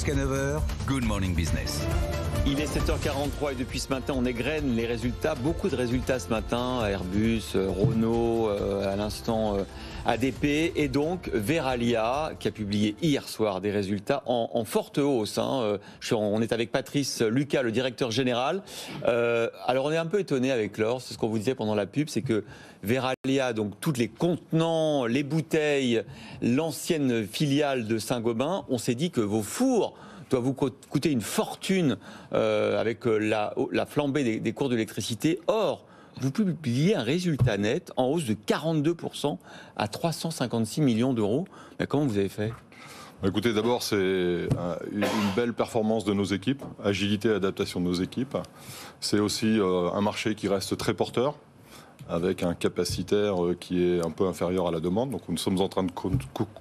Jusqu'à 9h, Good Morning Business. Il est 7h43 et depuis ce matin, on égrène les résultats, beaucoup de résultats ce matin, Airbus, Renault, à l'instant ADP et donc Verallia qui a publié hier soir des résultats en forte hausse. On est avec Patrice Lucas, le directeur général. Alors on est un peu étonné avec Laure, c'est ce qu'on vous disait pendant la pub, c'est que Verallia, donc tous les contenants, les bouteilles, l'ancienne filiale de Saint-Gobain, on s'est dit que vos fours doit vous coûter une fortune avec la flambée des cours de l'électricité. Or, vous publiez un résultat net en hausse de 42% à 356 millions d'euros. Mais comment vous avez fait ? Écoutez, d'abord, c'est une belle performance de nos équipes, agilité et adaptation de nos équipes. C'est aussi un marché qui reste très porteur, avec un capacitaire qui est un peu inférieur à la demande. Donc nous sommes en train de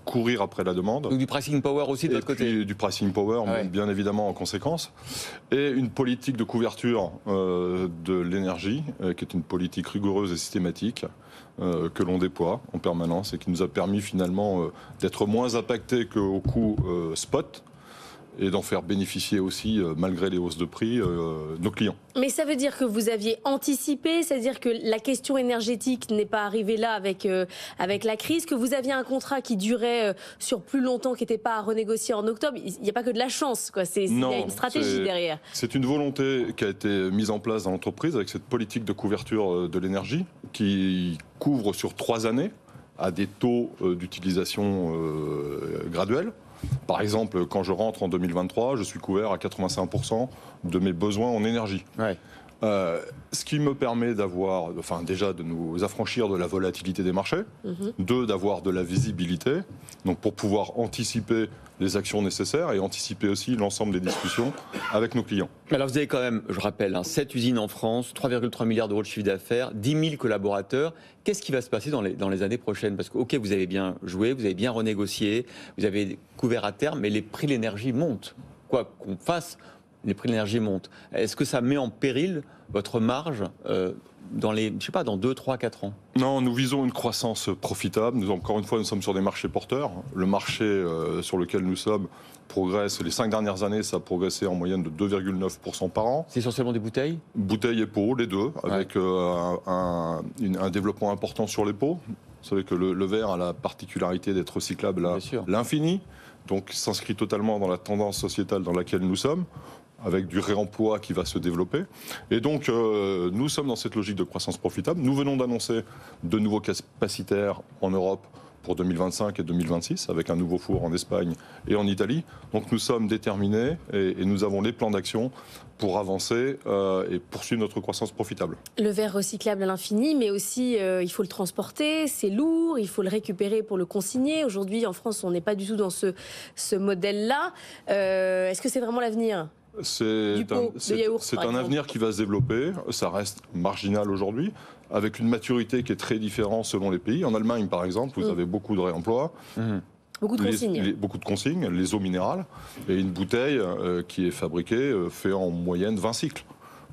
courir après la demande. Donc du pricing power aussi de l'autre côté. Du pricing power, bien évidemment en conséquence. Et une politique de couverture de l'énergie, qui est une politique rigoureuse et systématique, que l'on déploie en permanence et qui nous a permis finalement d'être moins impactés qu'au coût spot, et d'en faire bénéficier aussi, malgré les hausses de prix, nos clients. Mais ça veut dire que vous aviez anticipé, c'est-à-dire que la question énergétique n'est pas arrivée là avec la crise, que vous aviez un contrat qui durait sur plus longtemps, qui n'était pas à renégocier en octobre. Il n'y a pas que de la chance, quoi. Il y a une stratégie derrière. C'est une volonté qui a été mise en place dans l'entreprise avec cette politique de couverture de l'énergie qui couvre sur 3 années à des taux d'utilisation graduels. Par exemple, quand je rentre en 2023, je suis couvert à 85% de mes besoins en énergie. Ouais. Ce qui me permet d'avoir, déjà de nous affranchir de la volatilité des marchés, d'avoir de la visibilité, donc pour pouvoir anticiper les actions nécessaires et anticiper aussi l'ensemble des discussions avec nos clients. Alors vous avez quand même, je rappelle, 7 usines en France, 3,3 milliards d'euros de chiffre d'affaires, 10 000 collaborateurs. Qu'est-ce qui va se passer dans les années prochaines ? Parce que, ok, vous avez bien joué, vous avez bien renégocié, vous avez couvert à terme, mais les prix de l'énergie montent. Quoi qu'on fasse, les prix de l'énergie montent. Est-ce que ça met en péril votre marge dans 2, 3, 4 ans ? Non, nous visons une croissance profitable. Encore une fois, nous sommes sur des marchés porteurs. Le marché sur lequel nous sommes progresse. Les 5 dernières années, ça a progressé en moyenne de 2,9% par an. C'est essentiellement des bouteilles ? Bouteilles et pots, les deux, avec un développement important sur les pots. Vous savez que le verre a la particularité d'être recyclable à l'infini. Donc, s'inscrit totalement dans la tendance sociétale dans laquelle nous sommes, avec du réemploi qui va se développer. Et donc, nous sommes dans cette logique de croissance profitable. Nous venons d'annoncer de nouveaux capacitaires en Europe pour 2025 et 2026, avec un nouveau four en Espagne et en Italie. Donc nous sommes déterminés et nous avons les plans d'action pour avancer et poursuivre notre croissance profitable. Le verre recyclable à l'infini, mais aussi il faut le transporter, c'est lourd, il faut le récupérer pour le consigner. Aujourd'hui, en France, on n'est pas du tout dans ce modèle-là. Est-ce que c'est vraiment l'avenir ? C'est un avenir qui va se développer, ça reste marginal aujourd'hui, avec une maturité qui est très différente selon les pays. En Allemagne, par exemple, vous avez beaucoup de réemploi, beaucoup de consignes. Beaucoup de consignes, les eaux minérales, et une bouteille qui est fabriquée fait en moyenne 20 cycles.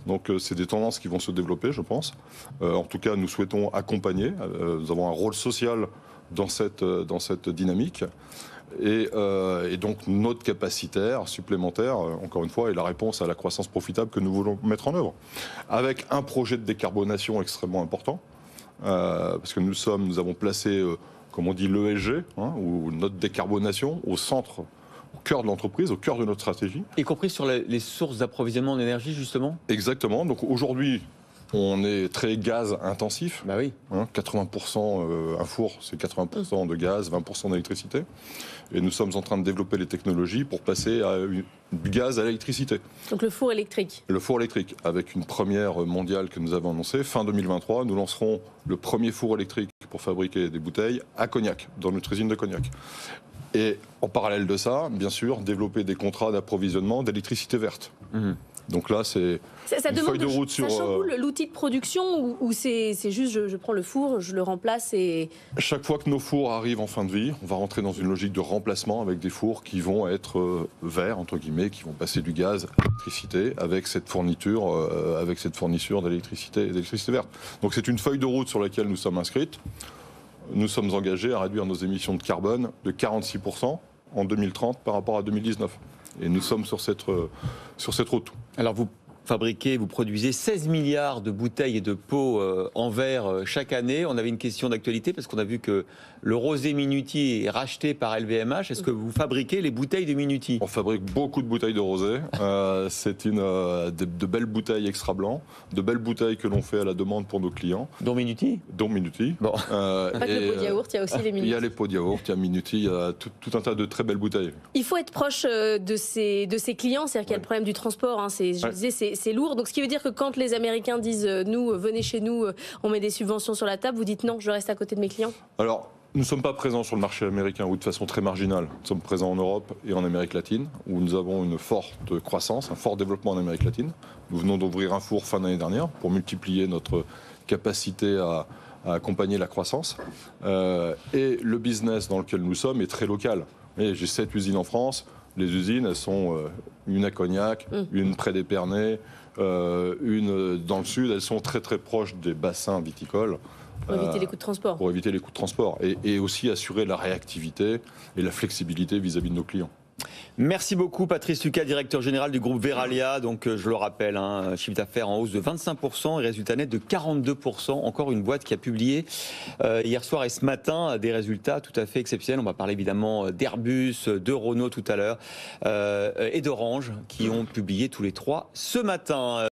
Donc c'est des tendances qui vont se développer, je pense. En tout cas, nous souhaitons accompagner, nous avons un rôle social dans cette dynamique. Et donc notre capacitaire supplémentaire, encore une fois, est la réponse à la croissance profitable que nous voulons mettre en œuvre. Avec un projet de décarbonation extrêmement important, parce que nous avons placé, comme on dit, l'ESG, ou notre décarbonation, au centre, au cœur de l'entreprise, au cœur de notre stratégie. Y compris sur les sources d'approvisionnement en énergie, justement ? Exactement. Donc aujourd'hui, on est très gaz intensif. Bah oui. 80%, un four, c'est 80% de gaz, 20% d'électricité. Et nous sommes en train de développer les technologies pour passer du gaz à l'électricité. Donc le four électrique. Le four électrique, avec une première mondiale que nous avons annoncée. Fin 2023, nous lancerons le premier four électrique pour fabriquer des bouteilles à Cognac, dans notre usine de Cognac. Et en parallèle de ça, bien sûr, développer des contrats d'approvisionnement d'électricité verte. Donc là, c'est une feuille de route sur... Ça chamboule l'outil de production ou c'est juste je prends le four, je le remplace et... Chaque fois que nos fours arrivent en fin de vie, on va rentrer dans une logique de remplacement avec des fours qui vont être verts, entre guillemets, qui vont passer du gaz à l'électricité avec cette fourniture d'électricité verte. Donc c'est une feuille de route sur laquelle nous sommes inscrites. Nous sommes engagés à réduire nos émissions de carbone de 46% en 2030 par rapport à 2019. Et nous sommes sur cette route. Alors vous produisez 16 milliards de bouteilles et de pots en verre chaque année. On avait une question d'actualité parce qu'on a vu que le rosé Minuti est racheté par LVMH. Est-ce que vous fabriquez les bouteilles de Minuti? On fabrique beaucoup de bouteilles de rosé. C'est de belles bouteilles extra blanc, de belles bouteilles que l'on fait à la demande pour nos clients. Dont Minuti? Dont Minuti. Bon. Pas que le pot de yaourt, il y a aussi les Minuti. Il y a les pots de yaourt, il y a Minuti, il y a tout un tas de très belles bouteilles. Il faut être proche de ses clients, c'est-à-dire qu'il y a le problème du transport. Hein, c'est lourd. Donc ce qui veut dire que quand les Américains disent nous, venez chez nous, on met des subventions sur la table, vous dites non, je reste à côté de mes clients? Alors, nous ne sommes pas présents sur le marché américain ou de façon très marginale. Nous sommes présents en Europe et en Amérique latine, où nous avons une forte croissance, un fort développement en Amérique latine. Nous venons d'ouvrir un four fin d'année dernière pour multiplier notre capacité à accompagner la croissance. Et le business dans lequel nous sommes est très local. J'ai 7 usines en France. Les usines, elles sont une à Cognac, une près d'Épernay, une dans le sud. Elles sont très très proches des bassins viticoles. Pour éviter les coûts de transport. Pour éviter les coûts de transport. Et aussi assurer la réactivité et la flexibilité vis-à-vis de nos clients. Merci beaucoup Patrice Lucas, directeur général du groupe Verallia. Donc je le rappelle, chiffre d'affaires en hausse de 25% et résultat net de 42%. Encore une boîte qui a publié hier soir et ce matin des résultats tout à fait exceptionnels. On va parler évidemment d'Airbus, de Renault tout à l'heure et d'Orange qui ont publié tous les trois ce matin.